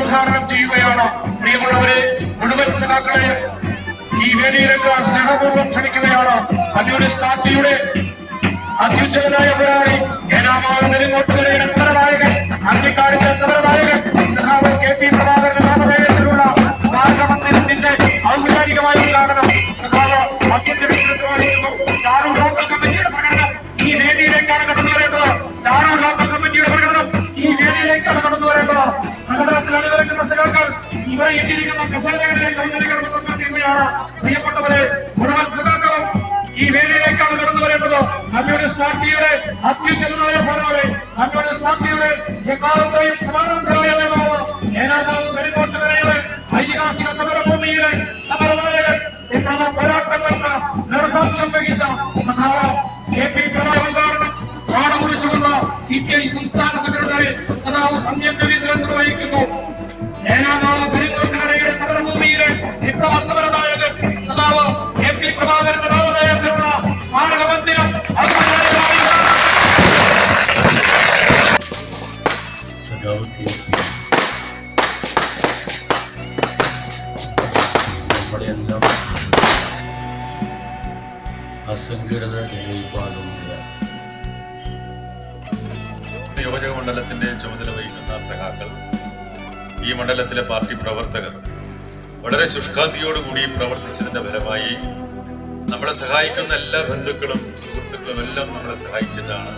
ഉദ്ഘാടനം ചെയ്യുകയാണ്. പ്രിയമുള്ളവരെ, മുഴുവൻ സഖാക്കളെയും ഈ വേദിയിലേക്ക് സ്നേഹപൂർവ്വം ക്ഷണിക്കുകയാണ്. കമ്മ്യൂണിസ്റ്റ് പാർട്ടിയുടെ അത്യുജ്വലനായ പോരാളി ഏനാമാവ് നെടുങ്കോട്ടുകരയുടെ സമരനായകൻ, അന്തിക്കാടിന്റെ സമരനായകൻ സഖാവ് KP പ്രഭാകരന്റെ നാമധേയത്തിലുള്ള സ്മാരക മന്ദിരത്തിന്റെ ഔപചാരികമായ ഉദ്ഘാടനം സഖാവ് ചാറൂർ ലോക്കൽ കമ്മിറ്റിയുടെ പ്രകടനം ഈ വേദിയിലേക്കാണ് കടന്നു വരേണ്ടത്. ചാറൂർ ലോക്കൽ കമ്മിറ്റിയുടെ പ്രകടനം ഈ വേദിയിലേക്കാണ് കടന്നു വരേണ്ടത്. പ്രകടനത്തിൽ അണിനിരക്കുന്ന സഖാക്കൾ ഇവരെ എത്തിയിരിക്കുന്ന കസേരകളിലേക്ക് അണിനിരക്കണമെന്ന് ചെയ്യുകയാണ്. പ്രിയപ്പെട്ടവരെ, മുഴുവൻ സഖാക്കളും ഈ വേദിയിലേക്കാണ് കടന്നു വരേണ്ടത്. കമ്മ്യൂണിസ്റ്റ് പാർട്ടിയുടെ അത്യുജ്വലനായ പോരാളി, കമ്മ്യൂണിസ്റ്റ് പാർട്ടിയുടെ എക്കാലത്തെയും സമാനമായ നേതാവ്, ഏനാമാവ് നെടുങ്കോട്ടുകരയുടെ ഐതിഹാസിക സമരഭൂമിയിലെ സമരനായകൻ, ഇത്തരം പോരാട്ടങ്ങൾക്ക് നേതൃത്വം വഹിച്ച സഖാവ് KP പ്രഭാകരൻ പാടം കുറിച്ചുകൊണ്ട് CPI സംസ്ഥാന സെക്രട്ടറി സഖാവ് സന്ധ്യം രവീന്ദ്രൻ നിർവഹിക്കുന്നു. ഏനാമാവ് നെടുങ്കോട്ടുകരയുടെ സമരഭൂമിയിലെ വിപ്ലവ സമരനായകൻ സഖാവ് KP പ്രഭാകരന്റെ നാമധേയത്തിലുള്ള സ്മാരക മന്ദിരം നമ്മുടെയെല്ലാം അസംഘടിത വിഭാഗമുണ്ട്. നിയോജക മണ്ഡലത്തിന്റെ ചുമതല വഹിക്കുന്ന സഖാക്കൾ, ഈ മണ്ഡലത്തിലെ പാർട്ടി പ്രവർത്തകർ വളരെ ശുഷ്കാന്തിയോടുകൂടി പ്രവർത്തിച്ചതിന്റെ ഫലമായി നമ്മളെ സഹായിക്കുന്ന എല്ലാ ബന്ധുക്കളും സുഹൃത്തുക്കളും എല്ലാം നമ്മളെ സഹായിച്ചിട്ടാണ്